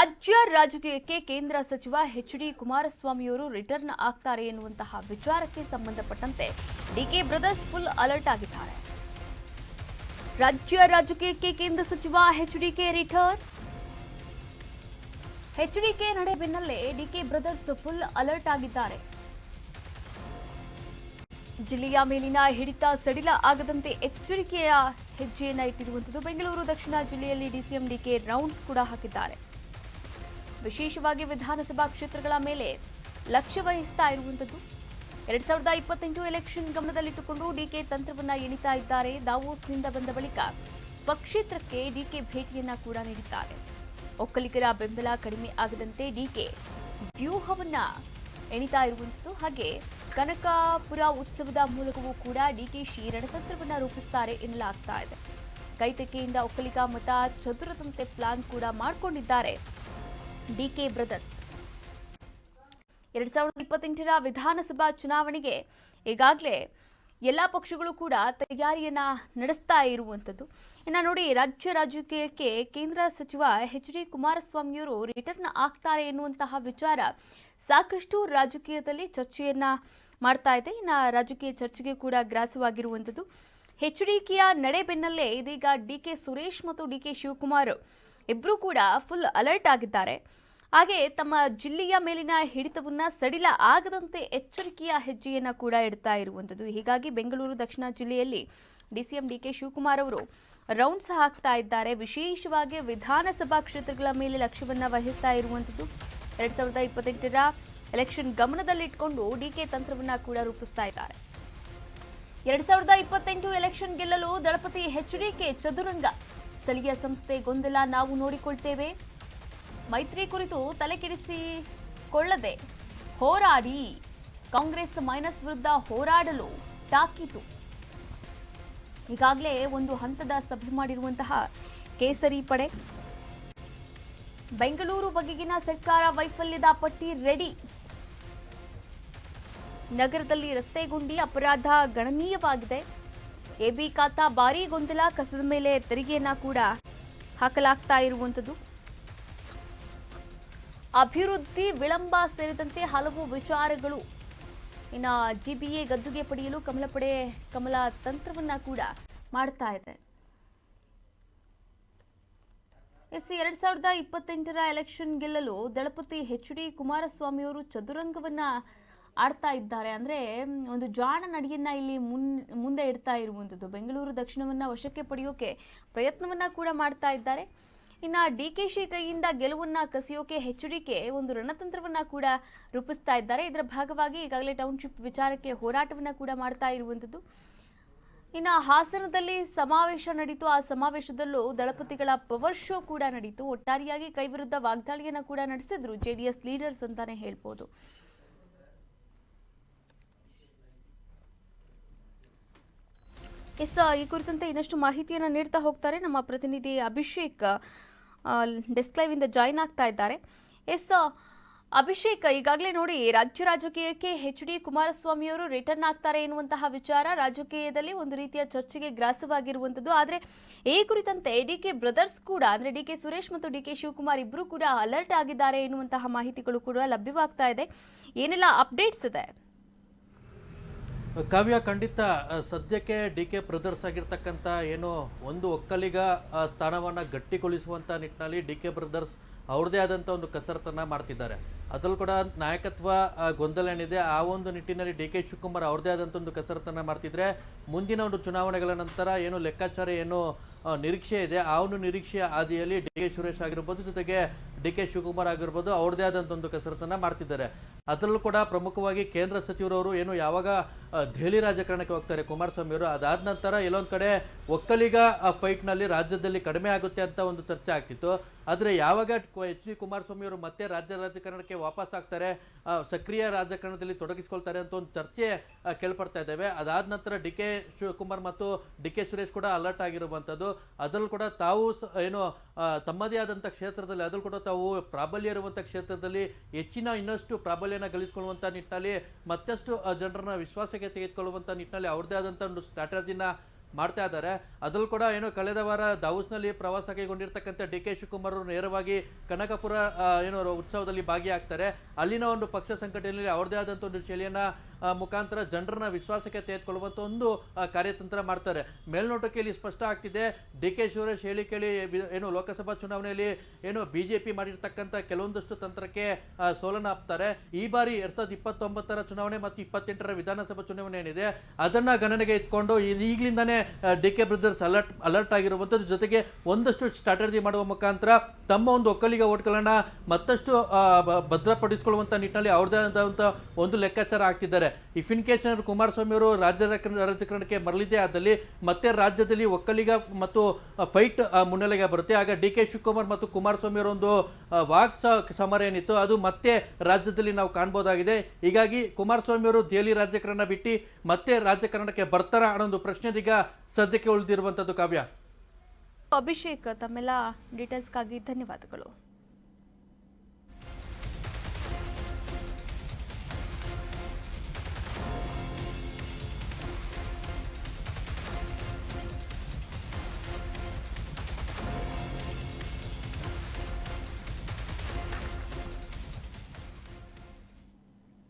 ರಾಜ್ಯ ರಾಜಕೀಯಕ್ಕೆ ಕೇಂದ್ರ ಸಚಿವ ಎಚ್.ಡಿ. ಕುಮಾರಸ್ವಾಮಿಯವರು ರಿಟರ್ನ್ ಆಗ್ತಾರೆ ಎನ್ನುವಂತಹ ವಿಚಾರಕ್ಕೆ ಸಂಬಂಧಪಟ್ಟಂತೆ ಡಿಕೆ ಬ್ರದರ್ಸ್ ಫುಲ್ ಅಲರ್ಟ್ ಆಗಿದ್ದಾರೆ. ರಾಜ್ಯ ರಾಜಕೀಯಕ್ಕೆ ಕೇಂದ್ರ ಸಚಿವ ಎಚ್.ಡಿ.ಕೆ ರಿಟರ್ನ್. ಎಚ್.ಡಿ.ಕೆ ನಡೆ ಬೆನ್ನಲ್ಲೇ ಡಿಕೆ ಬ್ರದರ್ಸ್ ಫುಲ್ ಅಲರ್ಟ್ ಆಗಿದ್ದಾರೆ. ಜಿಲ್ಲೆಯ ಮೇಲಿನ ಹಿಡಿತ ಸಡಿಲ ಆಗದಂತೆ ಎಚ್ಚರಿಕೆಯ ಹೆಜ್ಜೆಯನ್ನ ಇಟ್ಟಿರುವಂಥದ್ದು. ಬೆಂಗಳೂರು ದಕ್ಷಿಣ ಜಿಲ್ಲೆಯಲ್ಲಿ ಡಿಸಿಎಂ ಡಿಕೆ ರೌಂಡ್ಸ್ ಕೂಡ ಹಾಕಿದ್ದಾರೆ. ವಿಶೇಷವಾಗಿ ವಿಧಾನಸಭಾ ಕ್ಷೇತ್ರಗಳ ಮೇಲೆ ಲಕ್ಷ್ಯ ವಹಿಸ್ತಾ ಇರುವಂಥದ್ದು. 2028 ಎಲೆಕ್ಷನ್ ಗಮನದಲ್ಲಿಟ್ಟುಕೊಂಡು ಡಿಕೆ ತಂತ್ರವನ್ನ ಎಣಿತಾ ಇದ್ದಾರೆ. ದಾವೋಸ್ನಿಂದ ಬಂದ ಬಳಿಕ ಸ್ವಕ್ಷೇತ್ರಕ್ಕೆ ಡಿಕೆ ಭೇಟಿಯನ್ನ ಕೂಡ ನೀಡಿದ್ದಾರೆ. ಒಕ್ಕಲಿಗರ ಬೆಂಬಲ ಕಡಿಮೆ ಆಗದಂತೆ ಡಿಕೆ ವ್ಯೂಹವನ್ನ ಎಣಿತಾ ಇರುವಂಥದ್ದು. ಹಾಗೆ ಕನಕಪುರ ಉತ್ಸವದ ಮೂಲಕವೂ ಕೂಡ ಡಿಕೆಶಿ ರಣತಂತ್ರವನ್ನ ರೂಪಿಸುತ್ತಾರೆ ಎನ್ನಲಾಗ್ತಾ ಇದೆ. ಕೈತೆಕೆಯಿಂದ ಒಕ್ಕಲಿಗ ಮತ ಚತುರತಂತೆ ಪ್ಲಾನ್ ಕೂಡ ಮಾಡಿಕೊಂಡಿದ್ದಾರೆ ಡಿಕೆ ಬ್ರದರ್ಸ್. 2028 ವಿಧಾನಸಭಾ ಚುನಾವಣೆಗೆ ಈಗಾಗಲೇ ಎಲ್ಲ ಪಕ್ಷಗಳು ಕೂಡ ತಯಾರಿಯನ್ನ ನಡೆಸ್ತಾ ಇರುವಂಥದ್ದು. ಇನ್ನು ನೋಡಿ, ರಾಜ್ಯ ರಾಜಕೀಯಕ್ಕೆ ಕೇಂದ್ರ ಸಚಿವ ಎಚ್.ಡಿ. ಕುಮಾರಸ್ವಾಮಿಯವರು ರಿಟರ್ನ್ ಆಗ್ತಾರೆ ಎನ್ನುವಂತಹ ವಿಚಾರ ಸಾಕಷ್ಟು ರಾಜಕೀಯದಲ್ಲಿ ಚರ್ಚೆಯನ್ನ ಮಾಡ್ತಾ ಇದೆ. ಇನ್ನು ರಾಜಕೀಯ ಚರ್ಚೆಗೆ ಕೂಡ ಗ್ರಾಸವಾಗಿರುವಂಥದ್ದು. ಎಚ್.ಡಿ.ಕೆಯ ನಡೆ ಬೆನ್ನಲ್ಲೇ ಇದೀಗ ಡಿಕೆ ಸುರೇಶ್ ಮತ್ತು ಡಿಕೆ ಶಿವಕುಮಾರ್ ಇಬ್ಬರೂ ಕೂಡ ಫುಲ್ ಅಲರ್ಟ್ ಆಗಿದ್ದಾರೆ. ಹಾಗೆ ತಮ್ಮ ಜಿಲ್ಲೆಯ ಮೇಲಿನ ಹಿಡಿತವನ್ನ ಸಡಿಲ ಆಗದಂತೆ ಎಚ್ಚರಿಕೆಯ ಹೆಜ್ಜೆಯನ್ನ ಕೂಡ ಇಡ್ತಾ ಇರುವಂಥದ್ದು. ಹೀಗಾಗಿ ಬೆಂಗಳೂರು ದಕ್ಷಿಣ ಜಿಲ್ಲೆಯಲ್ಲಿ ಡಿಸಿಎಂ ಡಿಕೆ ಶಿವಕುಮಾರ್ ಅವರು ರೌಂಡ್ಸ್ ಹಾಕ್ತಾ ಇದ್ದಾರೆ. ವಿಶೇಷವಾಗಿ ವಿಧಾನಸಭಾ ಕ್ಷೇತ್ರಗಳ ಮೇಲೆ ಲಕ್ಷ್ಯವನ್ನ ವಹಿಸ್ತಾ ಇರುವಂಥದ್ದು. 2028 ಎಲೆಕ್ಷನ್ ಗಮನದಲ್ಲಿಟ್ಕೊಂಡು ಡಿಕೆ ತಂತ್ರವನ್ನ ಕೂಡ ರೂಪಿಸ್ತಾ ಇದ್ದಾರೆ. 2028 ಎಲೆಕ್ಷನ್ ಗೆಲ್ಲಲು ದಳಪತಿ ಎಚ್.ಡಿ.ಕೆ ಚದುರಂಗ. ಸ್ಥಳೀಯ ಸಂಸ್ಥೆ ಗೊಂದಲ ನಾವು ನೋಡಿಕೊಳ್ತೇವೆ. ಮೈತ್ರಿ ಕುರಿತು ತಲೆಕೆಡಿಸಿಕೊಳ್ಳದೆ ಹೋರಾಡಿ. ಕಾಂಗ್ರೆಸ್ ಮೈನಸ್ ವಿರುದ್ಧ ಹೋರಾಡಲು ತಾಕೀತು. ಈಗಾಗಲೇ ಒಂದು ಹಂತದ ಸಭೆ ಮಾಡಿರುವಂತಹ ಕೇಸರಿ ಪಡೆ. ಬೆಂಗಳೂರು ಬಗೆಗಿನ ಸರ್ಕಾರ ವೈಫಲ್ಯದ ಪಟ್ಟಿ ರೆಡಿ. ನಗರದಲ್ಲಿ ರಸ್ತೆ ಗುಂಡಿ ಅಪರಾಧ ಗಣನೀಯವಾಗಿದೆ. ಎಬಿ ಖಾತಾ ಭಾರೀ ಗೊಂದಲ. ಕಸದ ಮೇಲೆ ತೆರಿಗೆಯನ್ನ ಕೂಡ ಹಾಕಲಾಗ್ತಾ ಇರುವಂಥದ್ದು. ಅಭಿವೃದ್ಧಿ ವಿಳಂಬ ಸೇರಿದಂತೆ ಹಲವು ವಿಚಾರಗಳು. ಇನ್ನು ಜಿಬಿಎ ಗದ್ದುಗೆ ಪಡೆಯಲು ಕಮಲ ತಂತ್ರವನ್ನ ಕೂಡ ಮಾಡ್ತಾ ಇದೆ. 2028 ಎಲೆಕ್ಷನ್ ಗೆಲ್ಲಲು ದಳಪತಿ ಎಚ್.ಡಿ. ಕುಮಾರಸ್ವಾಮಿಯವರು ಚದುರಂಗವನ್ನ ಆಡ್ತಾ ಇದ್ದಾರೆ. ಅಂದ್ರೆ ಒಂದು ಜಾಣ ನಡಿಯನ್ನ ಇಲ್ಲಿ ಮುಂದೆ ಇಡ್ತಾ ಇರುವಂಥದ್ದು. ಬೆಂಗಳೂರು ದಕ್ಷಿಣವನ್ನ ವಶಕ್ಕೆ ಪಡೆಯೋಕೆ ಪ್ರಯತ್ನವನ್ನ ಕೂಡ ಮಾಡ್ತಾ ಇದ್ದಾರೆ. ಇನ್ನು ಡಿಕೆಶಿ ಕೈಯಿಂದ ಗೆಲುವನ್ನ ಕಸಿಯೋಕೆ ಎಚ್.ಡಿ.ಕೆ ಒಂದು ರಣತಂತ್ರವನ್ನ ಕೂಡ ರೂಪಿಸ್ತಾ ಇದ್ದಾರೆ. ಇದರ ಭಾಗವಾಗಿ ಈಗಾಗಲೇ ಟೌನ್ಶಿಪ್ ವಿಚಾರಕ್ಕೆ ಹೋರಾಟವನ್ನ ಕೂಡ ಮಾಡ್ತಾ ಇರುವಂಥದ್ದು. ಇನ್ನು ಹಾಸನದಲ್ಲಿ ಸಮಾವೇಶ ನಡೀತು. ಆ ಸಮಾವೇಶದಲ್ಲೂ ದಳಪತಿಗಳ ಪವರ್ ಶೋ ಕೂಡ ನಡೀತು. ಒಟ್ಟಾರೆಯಾಗಿ ಕೈ ವಿರುದ್ಧ ವಾಗ್ದಾಳಿಯನ್ನ ಕೂಡ ನಡೆಸಿದ್ರು ಜೆಡಿಎಸ್ ಲೀಡರ್ಸ್ ಅಂತಾನೆ ಹೇಳ್ಬೋದು. ಈ ಕುರಿತಂತೆ ಇನ್ನಷ್ಟು ಮಾಹಿತಿಯನ್ನು ನೀಡ್ತಾ ಹೋಗ್ತಾರೆ ನಮ್ಮ ಪ್ರತಿನಿಧಿ ಅಭಿಷೇಕ್. ಡೆಸ್ಕ್ ಲೈವ್ ಇಂದ ಜಾಯಿನ್ ಆಗ್ತಾ ಇದ್ದಾರೆ. ಅಭಿಷೇಕ್, ಈಗಾಗಲೇ ನೋಡಿ, ರಾಜ್ಯ ರಾಜಕೀಯಕ್ಕೆ ಎಚ್.ಡಿ. ಕುಮಾರಸ್ವಾಮಿಯವರು ರಿಟರ್ನ್ ಆಗ್ತಾರೆ ಎನ್ನುವಂತಹ ವಿಚಾರ ರಾಜಕೀಯದಲ್ಲಿ ಒಂದು ರೀತಿಯ ಚರ್ಚೆಗೆ ಗ್ರಾಸವಾಗಿರುವಂಥದ್ದು. ಆದರೆ ಈ ಕುರಿತಂತೆ ಡಿಕೆ ಬ್ರದರ್ಸ್ ಕೂಡ, ಅಂದ್ರೆ ಡಿಕೆ ಸುರೇಶ್ ಮತ್ತು ಡಿಕೆ ಶಿವಕುಮಾರ್ ಇಬ್ಬರು ಕೂಡ ಅಲರ್ಟ್ ಆಗಿದ್ದಾರೆ ಎನ್ನುವಂತಹ ಮಾಹಿತಿಗಳು ಕೂಡ ಲಭ್ಯವಾಗ್ತಾ ಇದೆ. ಏನೆಲ್ಲ ಅಪ್ಡೇಟ್ಸ್ ಇದೆ? ಕಾವ್ಯ, ಖಂಡಿತ ಸದ್ಯಕ್ಕೆ ಡಿಕೆ ಬ್ರದರ್ಸ್ ಆಗಿರ್ತಕ್ಕಂಥ ಏನು ಒಂದು ಒಕ್ಕಲಿಗ ಸ್ಥಾನವನ್ನು ಗಟ್ಟಿಗೊಳಿಸುವಂಥ ನಿಟ್ಟಿನಲ್ಲಿ ಡಿಕೆ ಬ್ರದರ್ಸ್ ಅವ್ರದ್ದೇ ಆದಂಥ ಒಂದು ಕಸರತ್ತನ್ನು ಮಾಡ್ತಿದ್ದಾರೆ. ಅದರಲ್ಲೂ ಕೂಡ ನಾಯಕತ್ವ ಗೊಂದಲ ಏನಿದೆ, ಆ ಒಂದು ನಿಟ್ಟಿನಲ್ಲಿ ಡಿಕೆ ಶಿವಕುಮಾರ್ ಅವ್ರದ್ದೇ ಆದಂಥ ಒಂದು ಕಸರತ್ತನ್ನು ಮಾಡ್ತಿದ್ರೆ ಮುಂದಿನ ಒಂದು ಚುನಾವಣೆಗಳ ನಂತರ ಏನು ಲೆಕ್ಕಾಚಾರ ಏನು ನಿರೀಕ್ಷೆ ಇದೆ, ಆ ಒಂದು ನಿರೀಕ್ಷೆಯ ಹಾದಿಯಲ್ಲಿ ಡಿಕೆ ಸುರೇಶ್ ಆಗಿರ್ಬೋದು, ಜೊತೆಗೆ ಡಿಕೆ ಶಿವಕುಮಾರ್ ಆಗಿರ್ಬೋದು ಅವ್ರದ್ದೇ ಆದಂಥ ಒಂದು ಕಸರತ್ತನ್ನು ಮಾಡ್ತಿದ್ದಾರೆ. ಅದರಲ್ಲೂ ಕೂಡ ಪ್ರಮುಖವಾಗಿ ಕೇಂದ್ರ ಸಚಿವರವರು ಏನು ಯಾವಾಗ ದೆಹಲಿ ರಾಜಕಾರಣಕ್ಕೆ ಹೋಗ್ತಾರೆ ಕುಮಾರಸ್ವಾಮಿ ಅವರು, ಅದಾದ ನಂತರ ಎಲ್ಲೊಂದು ಕಡೆ ಒಕ್ಕಲಿಗ ಫೈಟ್ನಲ್ಲಿ ರಾಜ್ಯದಲ್ಲಿ ಕಡಿಮೆ ಆಗುತ್ತೆ ಅಂತ ಒಂದು ಚರ್ಚೆ ಆಗ್ತಿತ್ತು. ಆದರೆ ಯಾವಾಗ ಎಚ್.ಡಿ. ಕುಮಾರಸ್ವಾಮಿ ಅವರು ಮತ್ತೆ ರಾಜ್ಯ ರಾಜಕಾರಣಕ್ಕೆ ವಾಪಸ್ ಆಗ್ತಾರೆ, ಸಕ್ರಿಯ ರಾಜಕಾರಣದಲ್ಲಿ ತೊಡಗಿಸ್ಕೊಳ್ತಾರೆ ಅಂತ ಒಂದು ಚರ್ಚೆ ಕೇಳ್ಪಡ್ತಾ ಇದ್ದೇವೆ. ಅದಾದ ನಂತರ ಡಿಕೆ ಶಿವಕುಮಾರ್ ಮತ್ತು ಡಿಕೆ ಸುರೇಶ್ ಕೂಡ ಅಲರ್ಟ್ ಆಗಿರುವಂಥದ್ದು. ಅದರಲ್ಲೂ ಕೂಡ ತಾವು ಏನು ತಮ್ಮದೇ ಆದಂಥ ಕ್ಷೇತ್ರದಲ್ಲಿ, ಅದರಲ್ಲೂ ಕೂಡ ತಾವು ಪ್ರಾಬಲ್ಯ ಇರುವಂಥ ಕ್ಷೇತ್ರದಲ್ಲಿ ಹೆಚ್ಚಿನ ಇನ್ನಷ್ಟು ಪ್ರಾಬಲ್ಯನ ಗಳಿಸಿಕೊಳ್ಳುವಂಥ ನಿಟ್ಟಿನಲ್ಲಿ ಮತ್ತಷ್ಟು ಜನರನ್ನ ವಿಶ್ವಾಸಕ್ಕೆ ತೆಗೆದುಕೊಳ್ಳುವಂಥ ನಿಟ್ಟಿನಲ್ಲಿ ಅವ್ರದ್ದೇ ಆದಂಥ ಒಂದು ಸ್ಟ್ರಾಟಜಿನ ಮಾಡ್ತಾ ಇದ್ದಾರೆ. ಅದ್ರಲ್ಲಿ ಕೂಡ ಏನು ಕಳೆದ ವಾರ ದಾವೂಸ್ನಲ್ಲಿ ಪ್ರವಾಸ ಕೈಗೊಂಡಿರ್ತಕ್ಕಂಥ ಡಿ ಕೆ ಶಿವಕುಮಾರ್ ಅವರು ನೇರವಾಗಿ ಕನಕಪುರ ಏನು ಉತ್ಸವದಲ್ಲಿ ಭಾಗಿಯಾಗ್ತಾರೆ. ಅಲ್ಲಿನ ಒಂದು ಪಕ್ಷ ಸಂಘಟನೆಯಲ್ಲಿ ಅವ್ರದೇ ಆದಂಥ ಒಂದು ಶೈಲಿಯನ್ನ ಮುಖಾಂತರ ಜನರನ್ನ ವಿಶ್ವಾಸಕ್ಕೆ ತೆಗೆದುಕೊಳ್ಳುವಂಥ ಒಂದು ಕಾರ್ಯತಂತ್ರ ಮಾಡ್ತಾರೆ. ಮೇಲ್ನೋಟಕ್ಕೆ ಇಲ್ಲಿ ಸ್ಪಷ್ಟ ಆಗ್ತಿದೆ, ಡಿ ಕೆ ಶಿವರಾಜ್ ಹೇಳಿ ಕೇಳಿ ಏನು ಲೋಕಸಭಾ ಚುನಾವಣೆಯಲ್ಲಿ ಏನು ಬಿಜೆಪಿ ಮಾಡಿರ್ತಕ್ಕಂಥ ಕೆಲವೊಂದಷ್ಟು ತಂತ್ರಕ್ಕೆ ಸೋಲನ ಹಾಕ್ತಾರೆ. ಈ ಬಾರಿ 2029ರ ಚುನಾವಣೆ ಮತ್ತು 28ರ ವಿಧಾನಸಭಾ ಚುನಾವಣೆ ಏನಿದೆ ಅದನ್ನ ಗಣನೆಗೆ ಇಟ್ಕೊಂಡು ಈಗಲಿಂದಾನೇ ಡಿ ಕೆ ಬ್ರದರ್ಸ್ ಅಲರ್ಟ್ ಆಗಿರುವಂಥದ್ದು, ಜೊತೆಗೆ ಒಂದಷ್ಟು ಸ್ಟ್ರಾಟಜಿ ಮಾಡುವ ಮುಖಾಂತರ ತಮ್ಮ ಒಂದು ಒಕ್ಕಲಿಗ ಓಟ್ಗಳನ್ನ ಮತ್ತಷ್ಟು ಭದ್ರಪಡಿಸಿಕೊಳ್ಳುವಂಥ ನಿಟ್ಟಿನಲ್ಲಿ ಅವ್ರದೇ ಆದಂಥ ಒಂದು ಲೆಕ್ಕಾಚಾರ ಆಗ್ತಿದ್ದಾರೆ. ಇಫ್ ಇನ್ ಕೇಸ್ ಏನಾದ್ರು ಕುಮಾರಸ್ವಾಮಿ ಅವರು ರಾಜಕಾರಣಕ್ಕೆ ಮರಳಿದೆ ಆದಲ್ಲಿ ಮತ್ತೆ ರಾಜ್ಯದಲ್ಲಿ ಒಕ್ಕಲಿಗ ಮತ್ತು ಫೈಟ್ ಮುನ್ನೆಲೆಗೆ ಬರುತ್ತೆ. ಆಗ ಡಿ ಕೆ ಶಿವಕುಮಾರ್ ಮತ್ತು ಕುಮಾರಸ್ವಾಮಿ ಅವರ ಒಂದು ವಾಕ್ ಸಮರ ಏನಿತ್ತು ಅದು ಮತ್ತೆ ರಾಜ್ಯದಲ್ಲಿ ನಾವು ಕಾಣ್ಬೋದಾಗಿದೆ. ಹೀಗಾಗಿ ಕುಮಾರಸ್ವಾಮಿ ಅವರು ದೆಹಲಿ ರಾಜಕಾರಣ ಬಿಟ್ಟು ಮತ್ತೆ ರಾಜಕಾರಣಕ್ಕೆ ಬರ್ತಾರ ಅನ್ನೋ ಒಂದು ಪ್ರಶ್ನೆ ಈಗ ಸದ್ಯಕ್ಕೆ ಉಳಿದಿರುವಂಥದ್ದು. ಕಾವ್ಯ. ಅಭಿಷೇಕ್, ತಮ್ಮೆಲ್ಲ ಡೀಟೇಲ್ಸ್ಗಾಗಿ ಧನ್ಯವಾದಗಳು.